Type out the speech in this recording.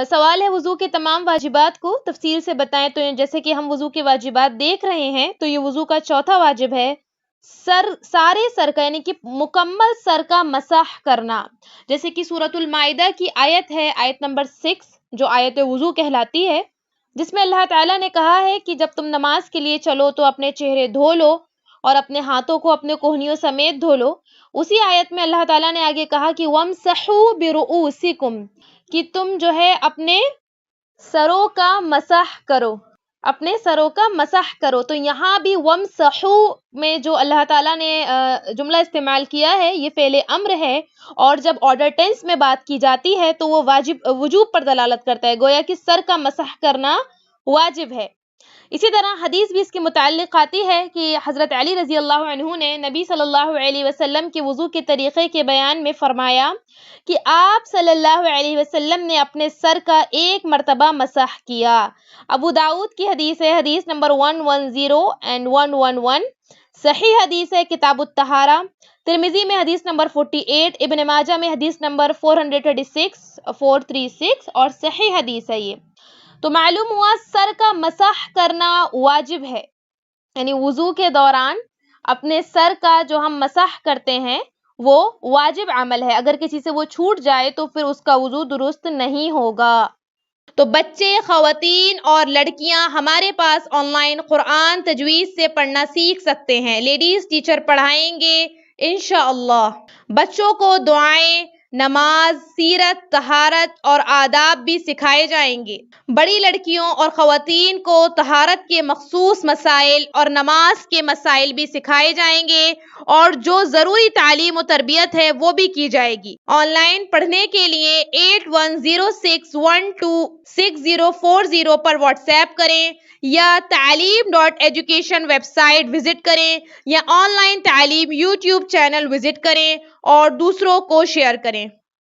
سوال ہے وضو کے تمام واجبات کو تفصیل سے بتائیں. تو جیسے کہ ہم وضو کے واجبات دیکھ رہے ہیں تو یہ وضو کا چوتھا واجب ہے سارے سر کا یعنی کہ مکمل سر کا مسح کرنا. جیسے کہ سورۃ المائدہ کی آیت ہے، آیت نمبر 6 جو آیت وضو کہلاتی ہے، جس میں اللہ تعالیٰ نے کہا ہے کہ جب تم نماز کے لیے چلو تو اپنے چہرے دھو لو اور اپنے ہاتھوں کو اپنے کوہنیوں سمیت دھو لو. اسی آیت میں اللہ تعالیٰ نے آگے کہا کہ وَامْسَحُوا بِرُؤُوسِكُمْ، کہ تم جو ہے اپنے سروں کا مسح کرو، اپنے سروں کا مسح کرو. تو یہاں بھی وَامْسَحُوا میں جو اللہ تعالیٰ نے جملہ استعمال کیا ہے یہ فعل امر ہے، اور جب آرڈر ٹینس میں بات کی جاتی ہے تو وہ وجوب پر دلالت کرتا ہے، گویا کہ سر کا مسح کرنا واجب ہے. اسی طرح حدیث بھی اس کے متعلق آتی ہے کہ حضرت علی رضی اللہ عنہ نے نبی صلی اللہ علیہ وسلم کے وضو کے طریقے کے بیان میں فرمایا کہ آپ صلی اللہ علیہ وسلم نے اپنے سر کا ایک مرتبہ مسح کیا. ابو داؤد کی حدیث ہے، حدیث نمبر 110 and 111. صحیح حدیث ہے کتاب الطہارہ. ترمذی میں حدیث نمبر 48، ابن ماجہ میں حدیث نمبر 436 اور صحیح حدیث ہے یہ. تو معلوم ہوا سر کا مسح کرنا واجب ہے، یعنی وضو کے دوران اپنے سر کا جو ہم مسح کرتے ہیں وہ واجب عمل ہے. اگر کسی سے وہ چھوٹ جائے تو پھر اس کا وضو درست نہیں ہوگا. تو بچے، خواتین اور لڑکیاں ہمارے پاس آن لائن قرآن تجوید سے پڑھنا سیکھ سکتے ہیں. لیڈیز ٹیچر پڑھائیں گے انشاءاللہ. بچوں کو دعائیں، نماز، سیرت، طہارت اور آداب بھی سکھائے جائیں گے. بڑی لڑکیوں اور خواتین کو طہارت کے مخصوص مسائل اور نماز کے مسائل بھی سکھائے جائیں گے، اور جو ضروری تعلیم و تربیت ہے وہ بھی کی جائے گی. آن لائن پڑھنے کے لیے 8106126040 پر واٹس ایپ کریں، یا تعلیم.education ویب سائٹ وزٹ کریں، یا آن لائن تعلیم یوٹیوب چینل وزٹ کریں اور دوسروں کو شیئر کریں.